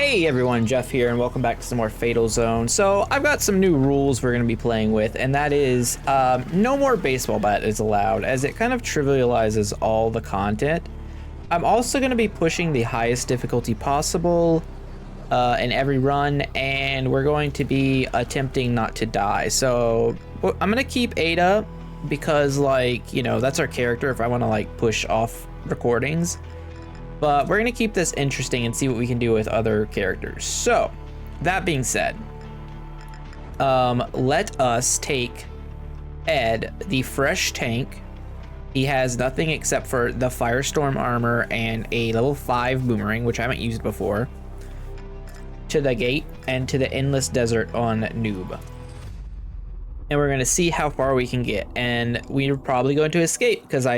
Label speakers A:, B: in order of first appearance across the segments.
A: Hey everyone, Jeff here, and welcome back to some more Fatalzone. So I've got some new rules we're going to be playing with, and that is no more baseball bat is allowed, as it kind of trivializes all the content. I'm also going to be pushing the highest difficulty possible in every run, and we're going to be attempting not to die. So I'm going to keep Ada because, like, you know, that's our character if I want to, like, push off recordings. But we're going to keep this interesting and see what we can do with other characters. So, that being said, let us take Ed, the fresh tank. He has nothing except for the Firestorm armor and a level 5 boomerang, which I haven't used before, to the gate and to the endless desert on Noob. And we're going to see how far we can get. And we're probably going to escape because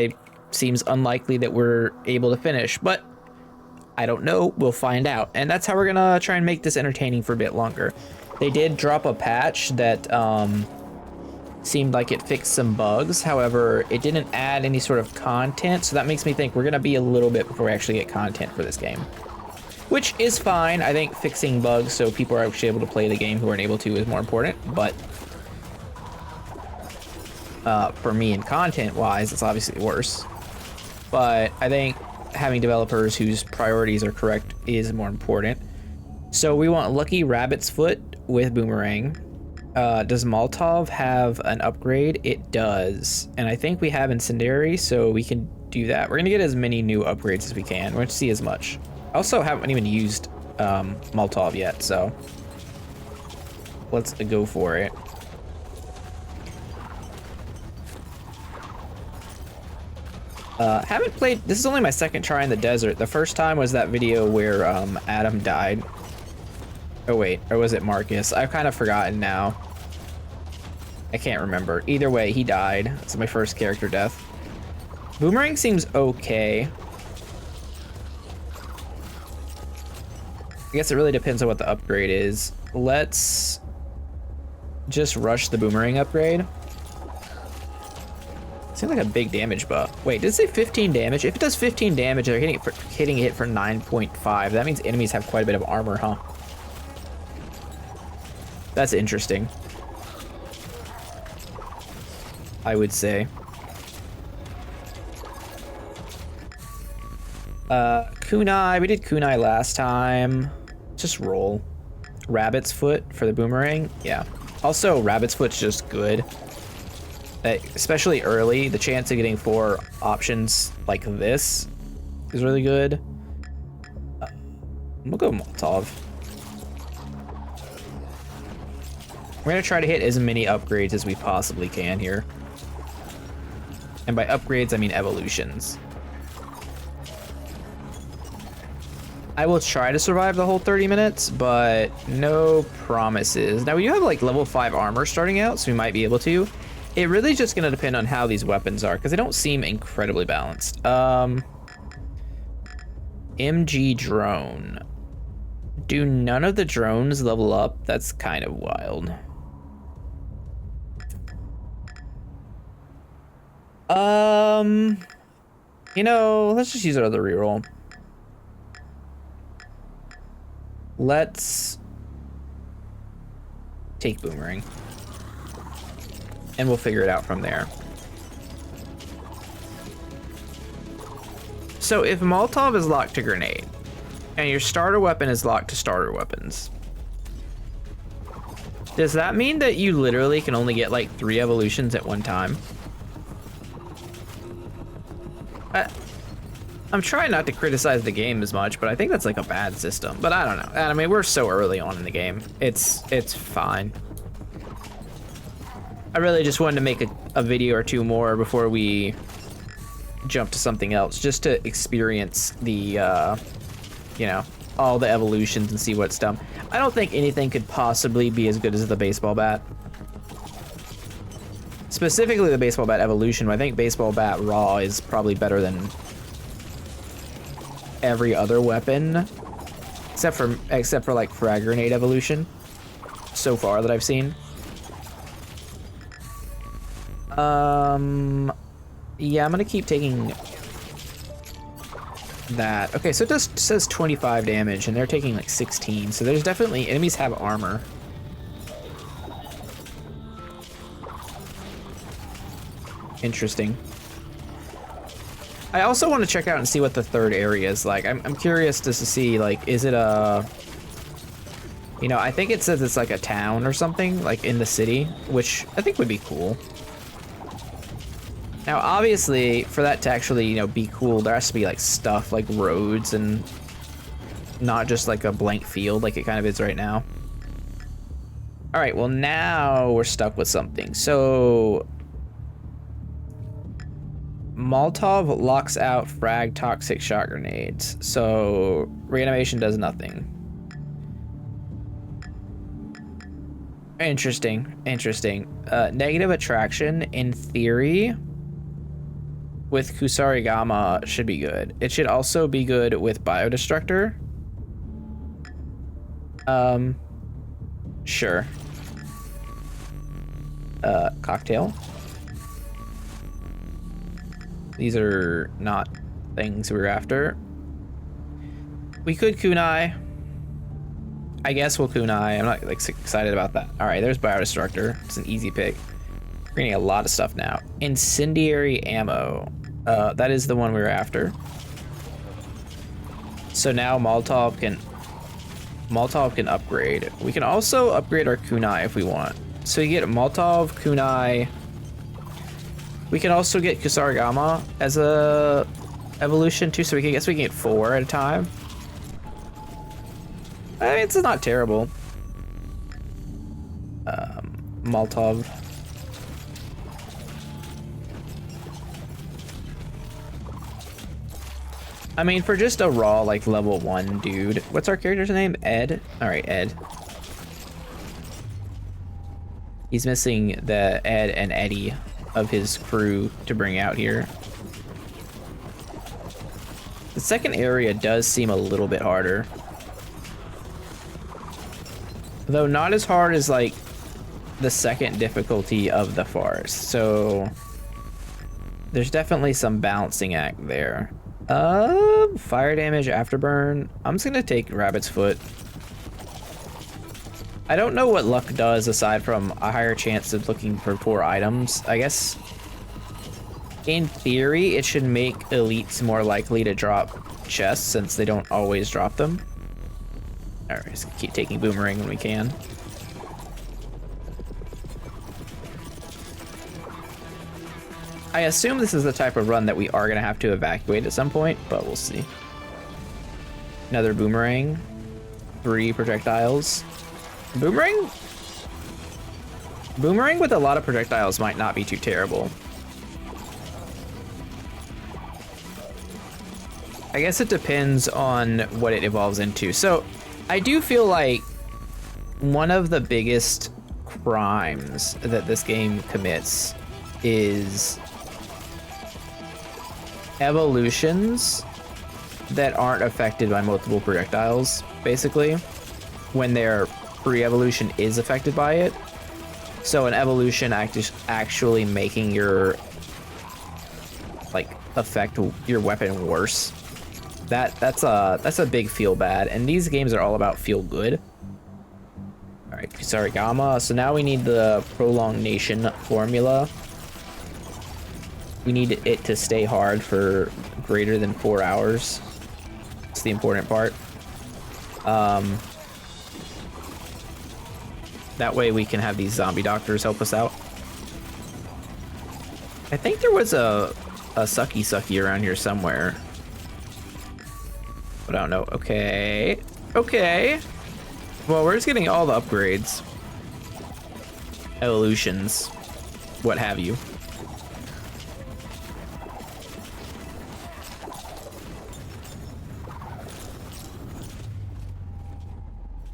A: seems unlikely that we're able to finish, but I don't know, we'll find out. And that's how we're gonna try and make this entertaining for a bit longer. They did drop a patch that seemed like it fixed some bugs. However, it didn't add any sort of content, so that makes me think we're gonna be a little bit before we actually get content for this game, which is fine. I think fixing bugs so people are actually able to play the game who aren't able to is more important, but for me and content wise, it's obviously worse. But I think having developers whose priorities are correct is more important. So we want Lucky Rabbit's Foot with Boomerang. Does Molotov have an upgrade? It does. And I think we have Incendiary, so we can do that. We're gonna get as many new upgrades as we can. We're going to see as much. I also haven't even used Molotov yet, so let's go for it. Haven't played, this is only my second try in the desert. The first time was that video where Adam died. Oh wait, or was it Marcus? I've kind of forgotten now. I can't remember. Either way, he died. That's my first character death. Boomerang seems okay. I guess it really depends on what the upgrade is. Let's just rush the Boomerang upgrade. Seems like a big damage buff. Wait, did it say 15 damage? If it does 15 damage, they're hitting it for 9.5. That means enemies have quite a bit of armor, huh? That's interesting, I would say. Kunai, we did Kunai last time. Just roll. Rabbit's Foot for the Boomerang, yeah. Also, Rabbit's Foot's just good. Especially early, the chance of getting 4 options like this is really good. We'll go Molotov. We're gonna try to hit as many upgrades as we possibly can here. And by upgrades, I mean evolutions. I will try to survive the whole 30 minutes, but no promises. Now we do have like level 5 armor starting out, so we might be able to. It really is just going to depend on how these weapons are, because they don't seem incredibly balanced. MG drone. Do none of the drones level up? That's kind of wild. You know, let's just use our other reroll. Let's take Boomerang. And we'll figure it out from there. So if Molotov is locked to grenade, and your starter weapon is locked to starter weapons, does that mean that you literally can only get like 3 evolutions at one time? I'm trying not to criticize the game as much, but I think that's like a bad system. But I don't know. I mean, we're so early on in the game. It's fine. I really just wanted to make a video or two more before we jump to something else, just to experience the, you know, all the evolutions and see what's done. I don't think anything could possibly be as good as the baseball bat. Specifically the baseball bat evolution, but I think baseball bat raw is probably better than every other weapon, except for like frag grenade evolution so far that I've seen. Yeah, I'm gonna keep taking that. Okay, so it just says 25 damage, and they're taking like 16. So there's definitely enemies have armor. Interesting. I also want to check out and see what the third area is like. I'm curious just to see, like, is it a... You know, I think it says it's like a town or something, like in the city, which I think would be cool. Now, obviously, for that to actually, you know, be cool, there has to be like stuff like roads and not just like a blank field like it kind of is right now. All right, well, now we're stuck with something. So... Molotov locks out frag toxic shot grenades, so reanimation does nothing. Interesting, interesting. Negative attraction, in theory, with Kusarigama should be good. It should also be good with Biodestructor. Sure. Cocktail. These are not things we were after. We could kunai. I guess we'll kunai. I'm not like excited about that. All right, there's Biodestructor. It's an easy pick. We're getting a lot of stuff now. Incendiary ammo. That is the one we were after. So now Molotov can upgrade. We can also upgrade our kunai if we want. So you get Molotov, kunai. We can also get Kusarigama as a evolution too, so we can guess we can get 4 at a time. I mean, it's not terrible. Molotov. I mean, for just a raw, like, level 1 dude. What's our character's name? Ed? Alright, Ed. He's missing the Ed and Eddie of his crew to bring out here. The second area does seem a little bit harder. Though not as hard as, like, the second difficulty of the forest. So there's definitely some balancing act there. Fire damage, afterburn. I'm just gonna take Rabbit's Foot. I don't know what luck does aside from a higher chance of looking for poor items. I guess in theory it should make elites more likely to drop chests since they don't always drop them. Alright, let's keep taking Boomerang when we can. I assume this is the type of run that we are gonna have to evacuate at some point, but we'll see. Another Boomerang. 3 projectiles. Boomerang with a lot of projectiles might not be too terrible. I guess it depends on what it evolves into. So I do feel like one of the biggest crimes that this game commits is evolutions that aren't affected by multiple projectiles, basically, when their pre-evolution is affected by it. So an evolution actually making your, like, affect your weapon worse. That's a big feel bad, and these games are all about feel good. All right, Kusarigama. So now we need the prolongation formula. We need it to stay hard for greater than 4 hours. That's the important part. That way we can have these zombie doctors help us out. I think there was a sucky around here somewhere. But I don't know. Okay. Okay. Well, we're just getting all the upgrades. Evolutions. What have you.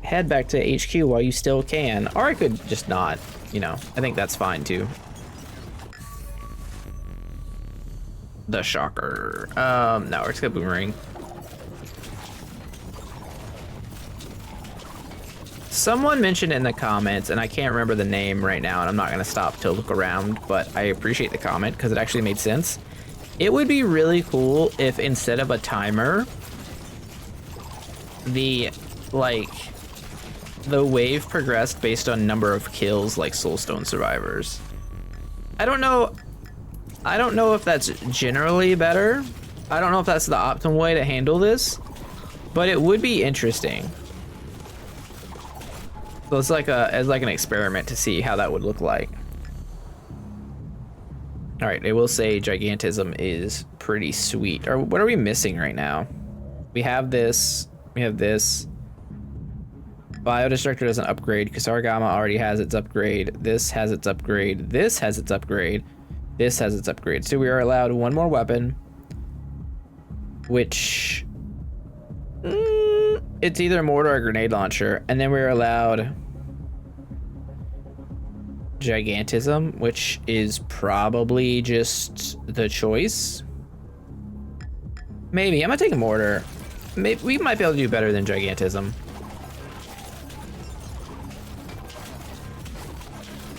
A: Head back to HQ while you still can. Or I could just not, you know. I think that's fine too. The shocker. No, we're just gonna Boomerang. Someone mentioned in the comments, and I can't remember the name right now, and I'm not gonna stop to look around, but I appreciate the comment because it actually made sense. It would be really cool if instead of a timer, the wave progressed based on number of kills like Soulstone survivors. I don't know if that's generally better. I don't know if that's the optimal way to handle this, but it would be interesting. So it's like an experiment to see how that would look like. All right, I will say Gigantism is pretty sweet. Or what are we missing right now? We have this. We have this. Biodestructor doesn't upgrade. Kusarigama already has its upgrade. This has its upgrade. This has its upgrade. This has its upgrade. So we are allowed one more weapon, which it's either a mortar or a grenade launcher, and then we're allowed Gigantism, which is probably just the choice. Maybe I'm gonna take a mortar. Maybe we might be able to do better than Gigantism.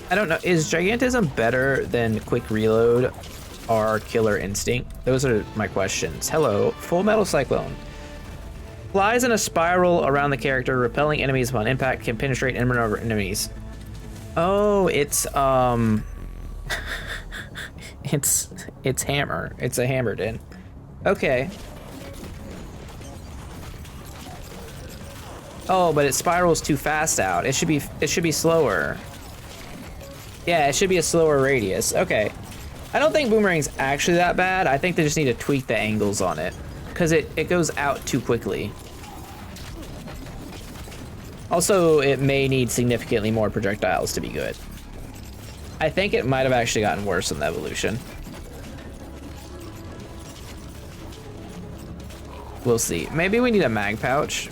A: I don't know. Is Gigantism better than Quick Reload or Killer Instinct? Those are my questions. Hello, Full Metal Cyclone. Flies in a spiral around the character, repelling enemies upon impact, can penetrate and run over enemies. Oh, it's it's hammer. It's a hammered in. Okay. Oh, but it spirals too fast out. It should be slower. Yeah, it should be a slower radius. Okay. I don't think Boomerang's actually that bad. I think they just need to tweak the angles on it, because it goes out too quickly. Also, it may need significantly more projectiles to be good. I think it might have actually gotten worse in the evolution. We'll see. Maybe we need a mag pouch.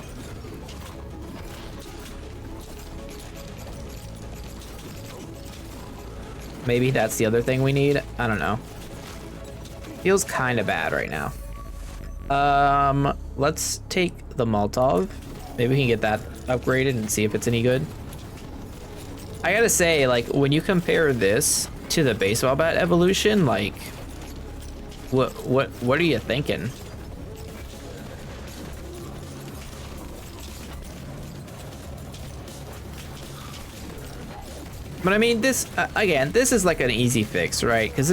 A: Maybe that's the other thing we need. I don't know. Feels kind of bad right now. Let's take the Molotov. Maybe we can get that upgraded and see if it's any good. I gotta say, like, when you compare this to the baseball bat evolution, like, what are you thinking? But I mean, this, again, this is like an easy fix, right? Because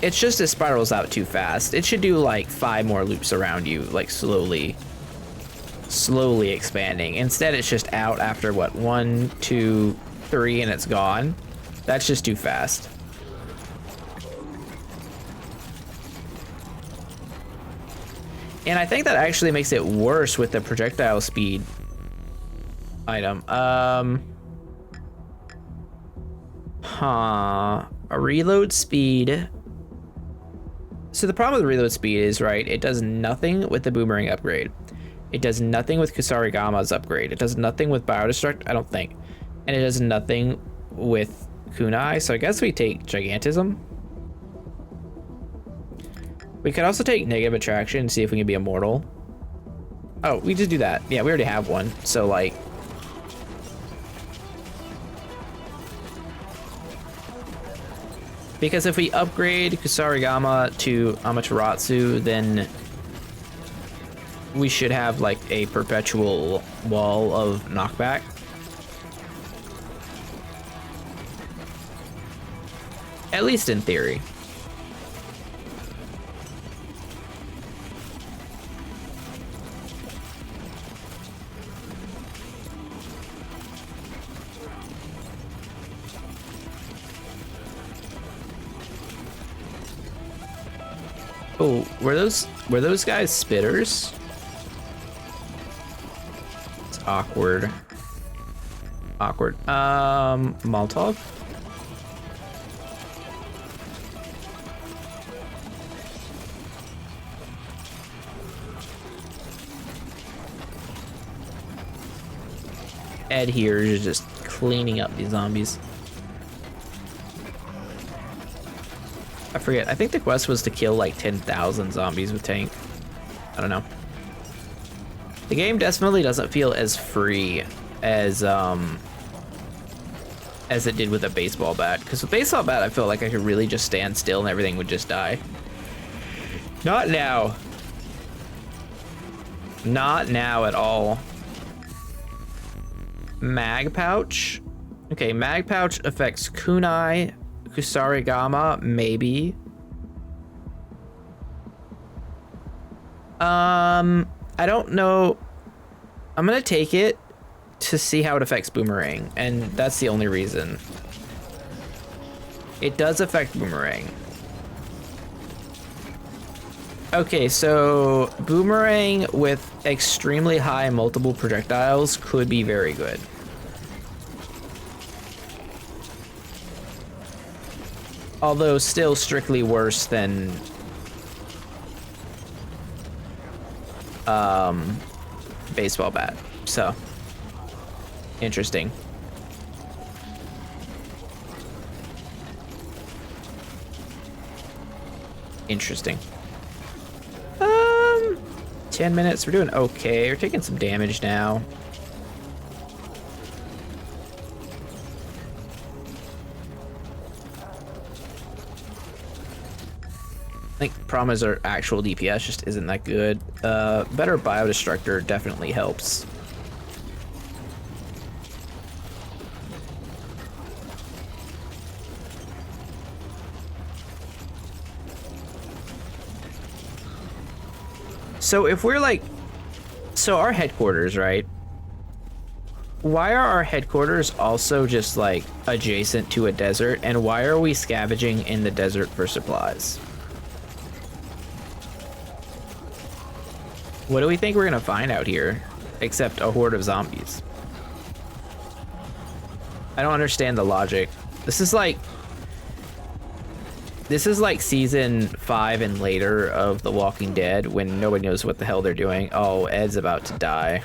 A: it's just it spirals out too fast. It should do like 5 more loops around you, like slowly expanding. Instead, it's just out after what, 1, 2, 3, and it's gone. That's just too fast. And I think that actually makes it worse with the projectile speed item. A reload speed. So the problem with reload speed is, right, it does nothing with the Boomerang upgrade. It does nothing with Kusarigama's upgrade. It does nothing with Biodestruct, I don't think. And it does nothing with Kunai, so I guess we take Gigantism. We could also take Negative Attraction and see if we can be immortal. Oh, we just do that. Yeah, we already have one, so like... Because if we upgrade Kusarigama to Amaterasu, then we should have like a perpetual wall of knockback. At least in theory. Oh, were those guys spitters? It's awkward. Awkward. Molotov? Ed here is just cleaning up these zombies. I forget. I think the quest was to kill like 10,000 zombies with tank. I don't know. The game definitely doesn't feel as free as it did with a baseball bat. Because with baseball bat, I felt like I could really just stand still and everything would just die. Not now. Not now at all. Mag pouch. Okay, mag pouch affects kunai, kusarigama, maybe. I don't know. I'm gonna take it to see how it affects boomerang, and that's the only reason. It does affect boomerang. Okay, so boomerang with extremely high multiple projectiles could be very good. Although still strictly worse than baseball bat. So interesting. Interesting. 10 minutes. We're doing okay. We're taking some damage now. I think the problem is our actual DPS just isn't that good. Better Biodestructor definitely helps. So if we're like, so our headquarters, right? Why are our headquarters also just like adjacent to a desert? And why are we scavenging in the desert for supplies? What do we think we're gonna find out here? Except a horde of zombies. I don't understand the logic. This is like season 5 and later of The Walking Dead when nobody knows what the hell they're doing. Oh, Ed's about to die.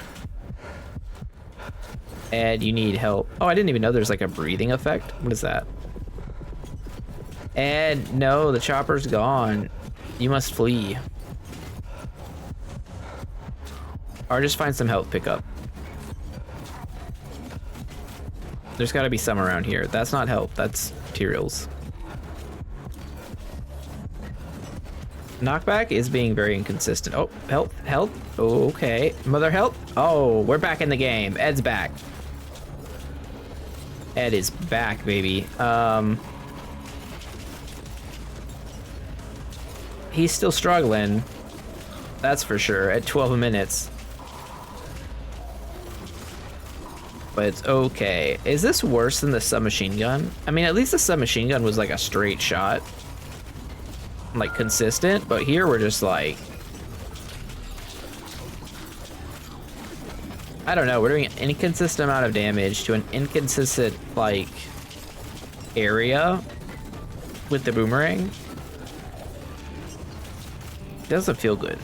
A: Ed, you need help. Oh, I didn't even know there's like a breathing effect. What is that? Ed, no, the chopper's gone. You must flee. Or just find some health pickup. There's gotta be some around here. That's not health, that's materials. Knockback is being very inconsistent. Oh, health. Oh, okay. Mother health. Oh, we're back in the game. Ed's back. Ed is back, baby. He's still struggling. That's for sure, at 12 minutes. But it's okay. Is this worse than the submachine gun? I mean, at least the submachine gun was like a straight shot. Like consistent, but here we're just like, I don't know, we're doing an inconsistent amount of damage to an inconsistent like area with the boomerang. Doesn't feel good.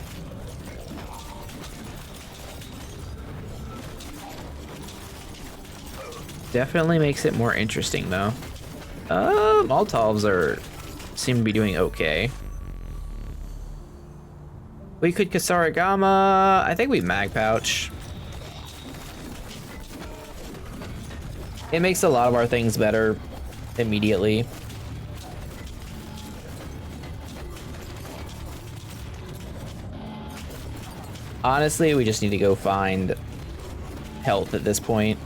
A: Definitely makes it more interesting though. Molotovs seem to be doing okay. We could Kasarigama. I think we mag pouch. It makes a lot of our things better immediately. Honestly, we just need to go find health at this point.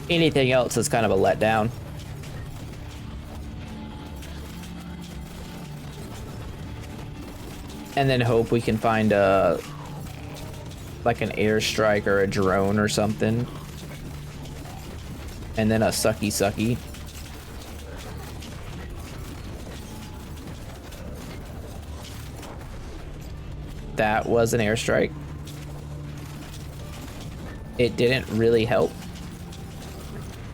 A: Anything else is kind of a letdown. And then hope we can find a like an airstrike or a drone or something. And then a sucky. That was an airstrike. It didn't really help.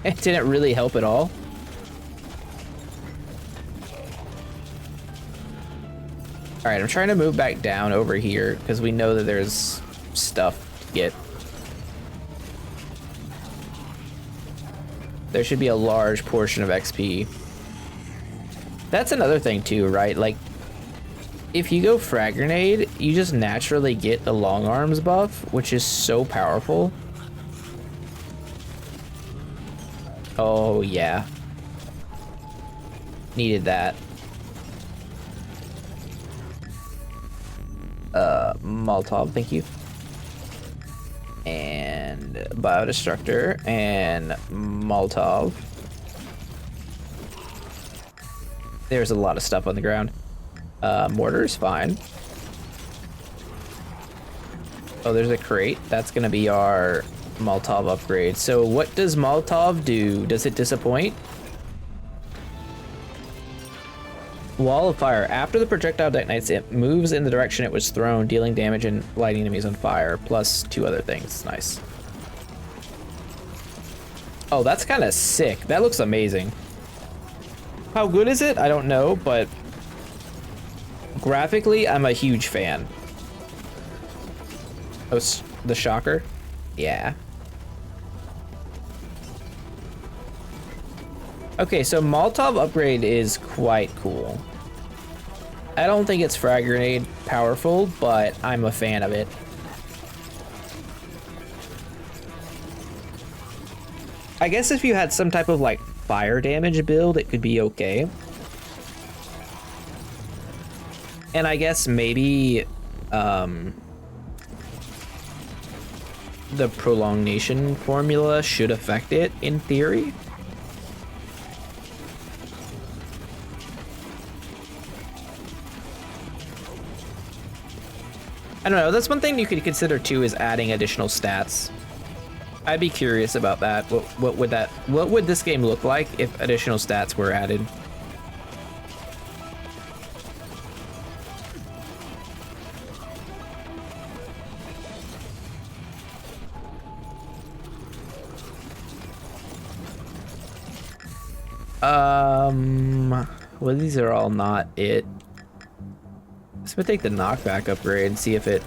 A: It didn't really help at all. All right, I'm trying to move back down over here because we know that there's stuff to get. There should be a large portion of XP. That's another thing too, right? Like, if you go frag grenade, you just naturally get the long arms buff, which is so powerful. Oh yeah. Needed that. Molotov, thank you. And Biodestructor and Molotov. There's a lot of stuff on the ground. Mortar's fine. Oh, there's a crate. That's gonna be our Molotov upgrade. So what does Molotov do? Does it disappoint? Wall of fire. After the projectile detonates, it moves in the direction it was thrown, dealing damage and lighting enemies on fire, plus 2 other things. Nice. Oh, that's kind of sick. That looks amazing. How good is it? I don't know, but graphically, I'm a huge fan. Oh, the shocker? Yeah. Okay, so Molotov upgrade is quite cool. I don't think it's frag grenade powerful, but I'm a fan of it. I guess if you had some type of like fire damage build, it could be okay. And I guess maybe the prolongation formula should affect it in theory. I don't know, that's one thing you could consider too, is adding additional stats. I'd be curious about that. What would this game look like if additional stats were added? Well, these are all not it. So we'll take the knockback upgrade and see if it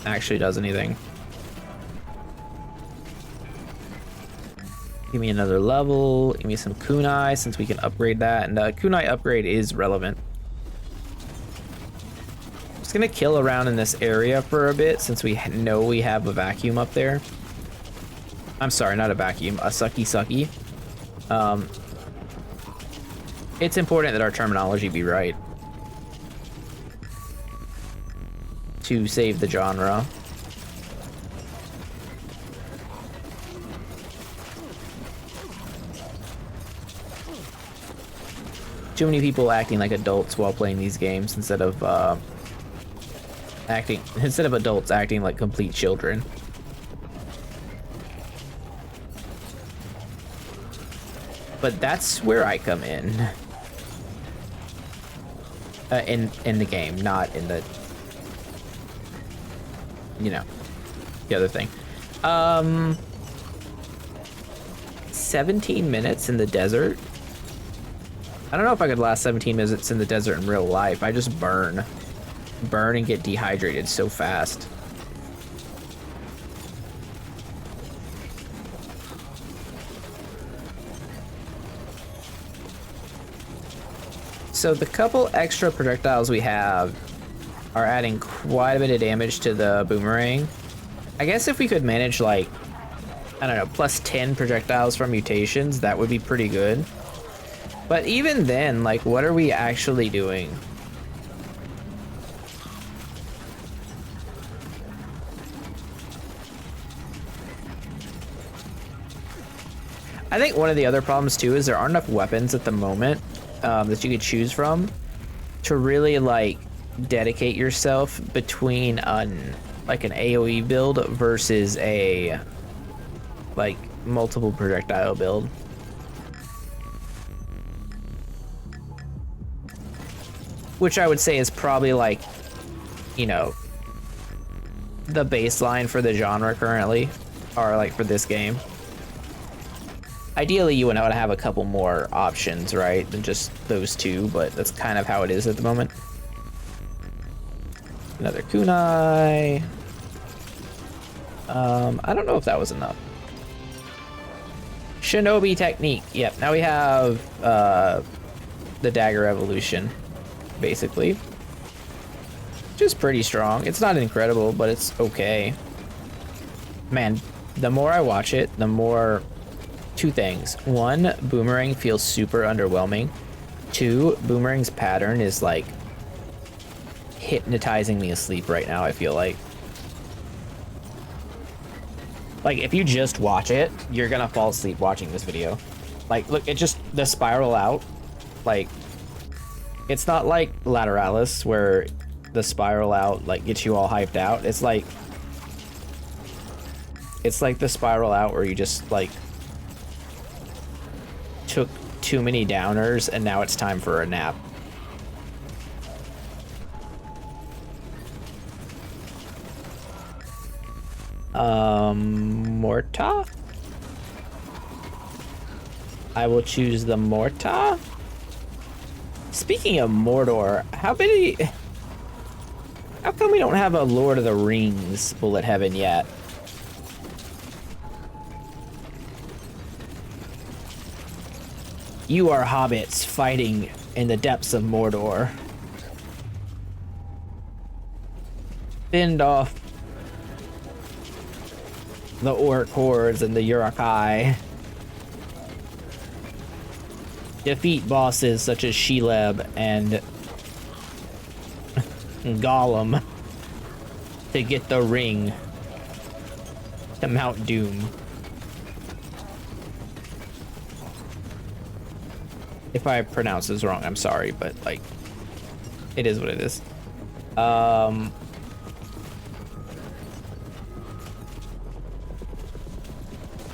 A: actually does anything. Give me another level, give me some kunai since we can upgrade that, and kunai upgrade is relevant. I'm just gonna kill around in this area for a bit since we know we have a vacuum up there. I'm sorry, not a vacuum, a sucky sucky. It's important that our terminology be right to save the genre. Too many people acting like adults while playing these games instead of adults acting like complete children. But that's where I come in. In the game, not in the, you know, the other thing. 17 minutes in the desert. I don't know if I could last 17 minutes in the desert in real life. I just burn and get dehydrated so fast. So the couple extra projectiles we have are adding quite a bit of damage to the boomerang. I guess if we could manage like, I don't know, plus 10 projectiles from mutations, that would be pretty good. But even then, like, what are we actually doing? I think one of the other problems too is there aren't enough weapons at the moment that you could choose from to really like dedicate yourself between like an AoE build versus a like multiple projectile build. Which I would say is probably like, you know, the baseline for the genre currently, or like for this game. Ideally, you would want to have a couple more options, right, than just those two, but that's kind of how it is at the moment. Another kunai. I don't know if that was enough. Shinobi technique. Yep, now we have the dagger evolution, basically. Which is pretty strong. It's not incredible, but it's okay. Man, the more I watch it, the more... Two things. One, Boomerang feels super underwhelming. Two, Boomerang's pattern is like hypnotizing me asleep right now, I feel like. Like, if you just watch it, you're gonna fall asleep watching this video. Like, look, it just, the spiral out, like, it's not like Lateralis, where the spiral out, like, gets you all hyped out. It's like the spiral out where you just, like, took too many downers, and now it's time for a nap. Morta? I will choose the Morta. Speaking of Mordor, how come we don't have a Lord of the Rings bullet heaven yet? You are hobbits fighting in the depths of Mordor. Fend off the orc hordes and the Uruk-hai. Defeat bosses such as Shelob and Gollum to get the ring to Mount Doom. If I pronounce this wrong, I'm sorry, but like, it is what it is.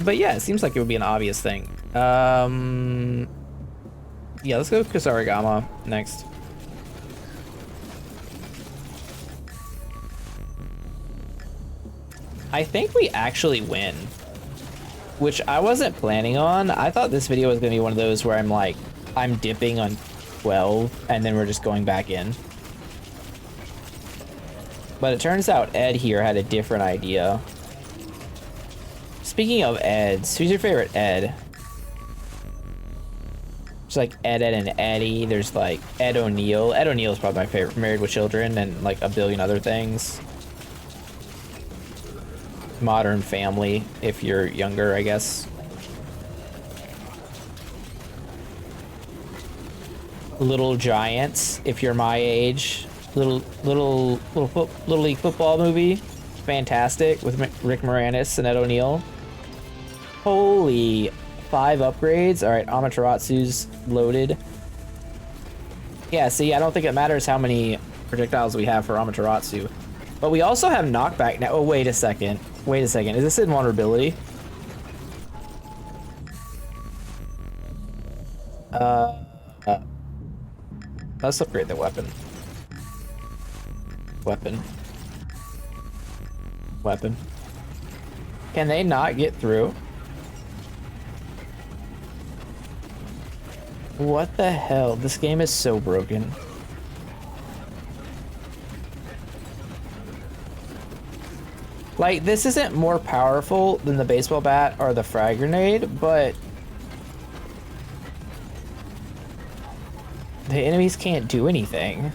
A: But yeah, it seems like it would be an obvious thing. Yeah, let's go Kusarigama next. I think we actually win, which I wasn't planning on. I thought this video was gonna be one of those where I'm like, I'm dipping on 12 and then we're just going back in. But it turns out Ed here had a different idea. Speaking of Eds, who's your favorite Ed? There's like Ed, and Eddie. There's like Ed O'Neill. Ed O'Neill is probably my favorite, Married with Children and like a billion other things. Modern Family, if you're younger, I guess. Little Giants, if you're my age. Little League football movie, fantastic, with Rick Moranis and Ed O'Neill. Holy, 5 upgrades. All right, Amateratsu's loaded. Yeah, see, I don't think it matters how many projectiles we have for Amaterasu, but we also have knockback now. Oh, wait a second. Wait a second. Is this invulnerability? Let's upgrade the weapon. Weapon. Can they not get through? What the hell? This game is so broken. Like, this isn't more powerful than the baseball bat or the frag grenade, but the enemies can't do anything.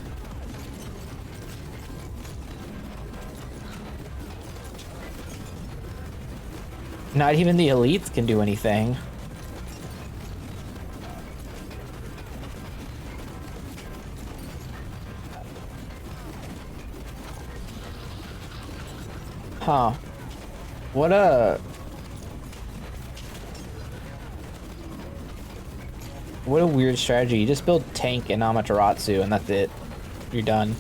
A: Not even the elites can do anything. Huh. What a weird strategy. You just build tank and Amaterasu and that's it. You're done.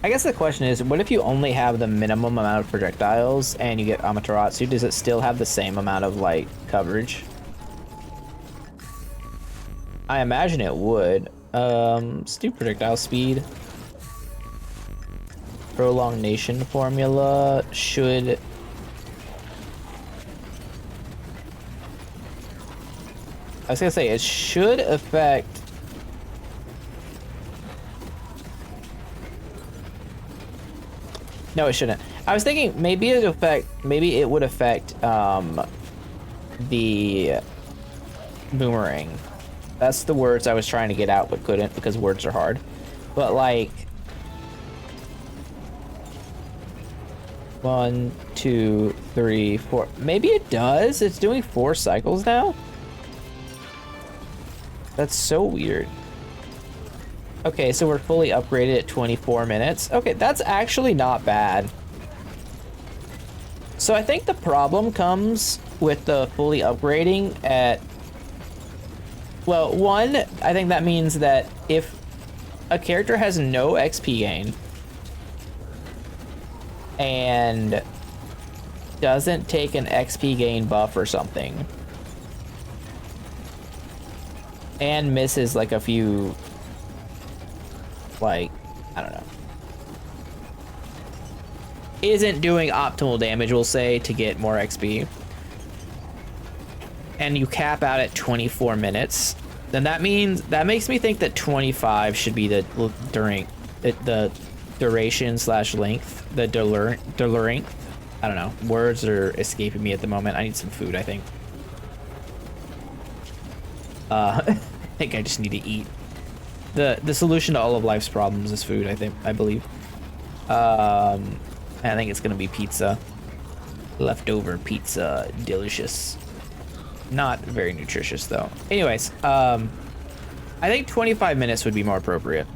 A: I guess the question is, what if you only have the minimum amount of projectiles and you get Amaterasu? Does it still have the same amount of, like, coverage? I imagine it would. Let's do projectile speed. Prolongation formula should... I was gonna say, it should affect... No, it shouldn't. I was thinking maybe it would affect the boomerang. That's the words I was trying to get out but couldn't because words are hard. But like 1, 2, 3, 4. Maybe it does. It's doing 4 cycles now. That's so weird. Okay, so we're fully upgraded at 24 minutes. Okay, that's actually not bad. So I think the problem comes with the fully upgrading at... Well, one, I think that means that if a character has no XP gain and doesn't take an XP gain buff or something and misses like a few, like, I don't know, isn't doing optimal damage, we'll say, to get more XP, and you cap out at 24 minutes, then that makes me think that 25 should be the duration slash length, the length. I don't know. Words are escaping me at the moment. I need some food, I think. I think I just need to eat. The solution to all of life's problems is food, I believe. I think it's gonna be pizza. Leftover pizza, delicious. Not very nutritious though. Anyways, I think 25 minutes would be more appropriate.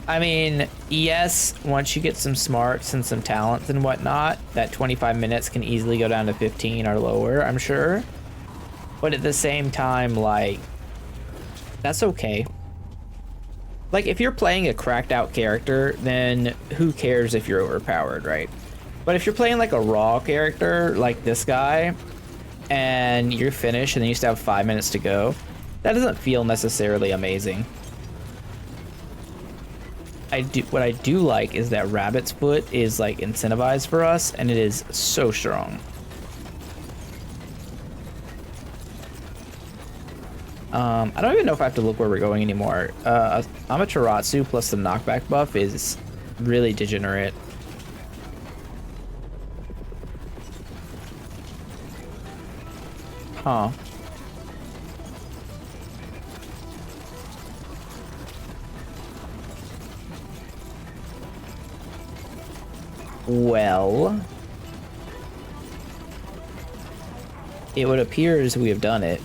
A: I mean, yes, once you get some smarts and some talents and whatnot, that 25 minutes can easily go down to 15 or lower, I'm sure. But at the same time, like, that's okay. Like, if you're playing a cracked out character, then who cares if you're overpowered, right? But if you're playing like a raw character, like this guy, and you're finished and then you still have 5 minutes to go, that doesn't feel necessarily amazing. What I do like is that Rabbit's Foot is like incentivized for us, and it is so strong. I don't even know if I have to look where we're going anymore. Amaterasu plus the knockback buff is really degenerate. Huh. Well, it would appear as we have done it.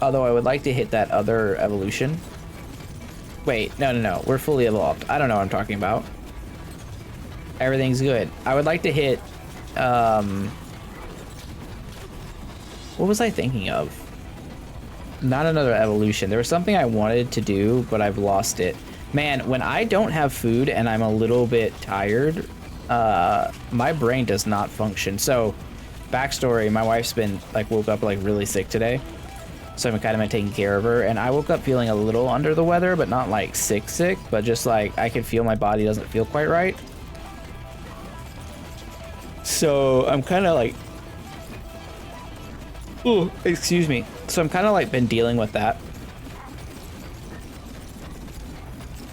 A: Although I would like to hit that other evolution. Wait, no, we're fully evolved. I don't know what I'm talking about. Everything's good. I would like to hit, what was I thinking of? Not another evolution. There was something I wanted to do, but I've lost it. Man, when I don't have food and I'm a little bit tired, my brain does not function. So, backstory, my wife's been, like, woke up, like, really sick today. So I'm kind of been taking care of her, and I woke up feeling a little under the weather, but not, like, sick, but just, like, I can feel my body doesn't feel quite right. So, I'm kind of, like... Ooh, excuse me. So I'm kind of, like, been dealing with that.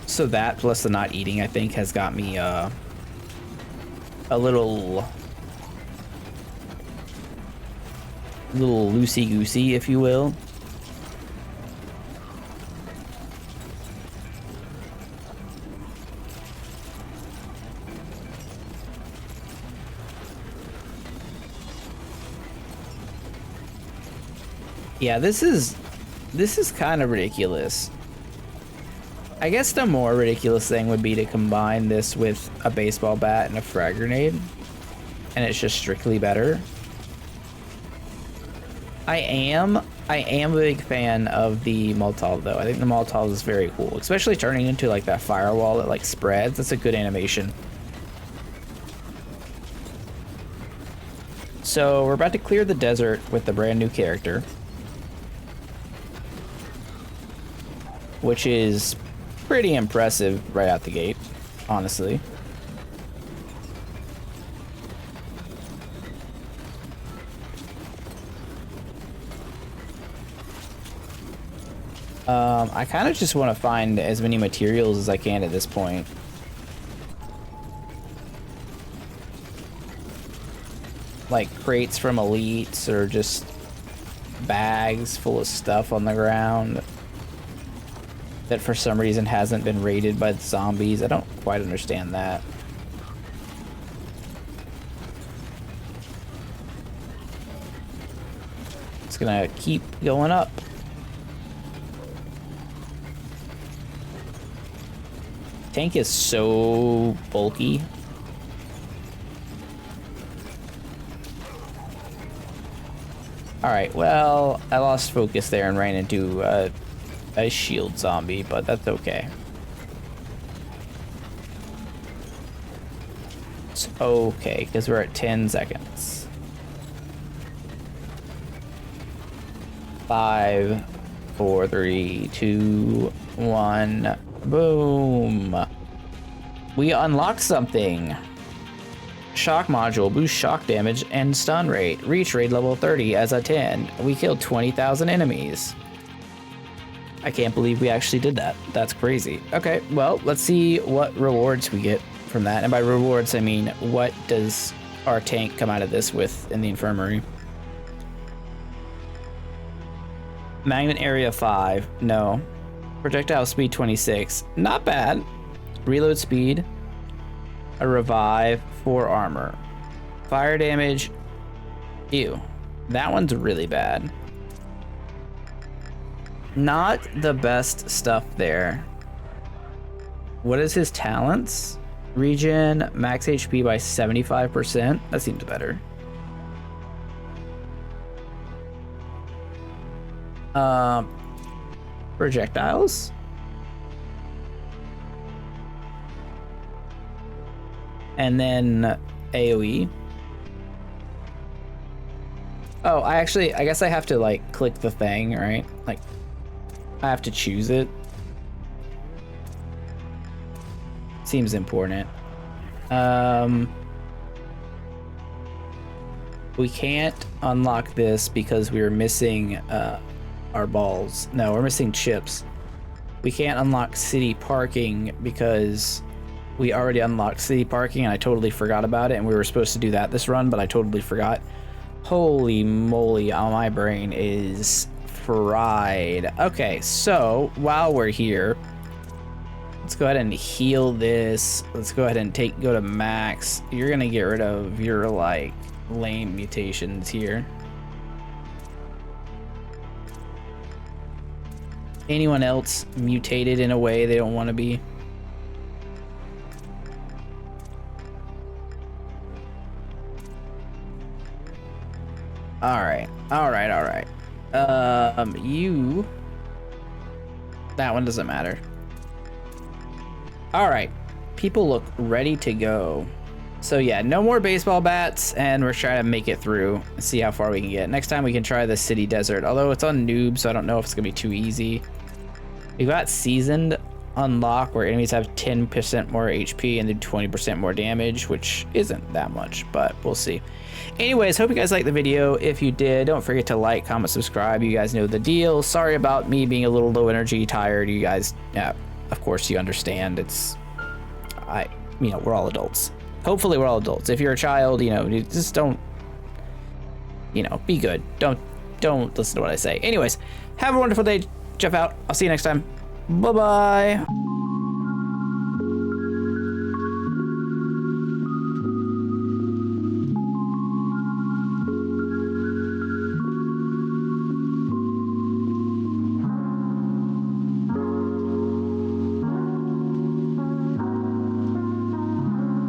A: So that, plus the not eating, I think, has got me, a little loosey-goosey, if you will. Yeah, this is kind of ridiculous. I guess the more ridiculous thing would be to combine this with a baseball bat and a frag grenade, and it's just strictly better. I am a big fan of the Molotov though. I think the Molotov is very cool, especially turning into like that firewall that like spreads. That's a good animation. So we're about to clear the desert with the brand new character, which is pretty impressive right out the gate, honestly. I kind of just want to find as many materials as I can at this point. Like crates from elites or just bags full of stuff on the ground that for some reason hasn't been raided by the zombies. I don't quite understand that. It's gonna keep going up. Tank is so bulky. Alright, well, I lost focus there and ran into a shield zombie, but that's okay. It's okay, because we're at 10 seconds. 5, 4, 3, 2, 1, boom. We unlocked something. Shock module, boost shock damage and stun rate. Reach rate level 30 as a 10. We killed 20,000 enemies. I can't believe we actually did that. That's crazy. Okay, well, let's see what rewards we get from that. And by rewards, I mean, what does our tank come out of this with in the infirmary? Magnet area 5, no. Projectile speed 26, not bad. Reload speed, a revive, 4 armor. Fire damage, ew. That one's really bad. Not the best stuff there. What is his talents? Regen, max HP by 75%. That seems better. Projectiles. And then AoE. Oh, I guess I have to like click the thing, right? Like I have to choose it. Seems important. We can't unlock this because we were missing our balls. No, we're missing chips. We can't unlock city parking because we already unlocked city parking and I totally forgot about it, and we were supposed to do that this run, but I totally forgot. Holy moly, oh, my brain is fried. Okay, so while we're here, let's go ahead and heal this. Let's go ahead and go to max. You're gonna get rid of your like lame mutations here. Anyone else mutated in a way they don't want to be? Alright. You... That one doesn't matter. Alright. People look ready to go. So yeah, no more baseball bats, and we're trying to make it through and see how far we can get. Next time we can try the city desert, although it's on noob, so I don't know if it's gonna be too easy. We got seasoned unlock where enemies have 10% more HP and do 20% more damage, which isn't that much, but we'll see. Anyways, hope you guys liked the video. If you did, don't forget to like, comment, subscribe. You guys know the deal. Sorry about me being a little low energy, tired. You guys, yeah, of course you understand. You know, we're all adults. Hopefully we're all adults. If you're a child, you know, you just don't, you know, be good. Don't listen to what I say. Anyways, have a wonderful day. Jeff out. I'll see you next time. Bye-bye.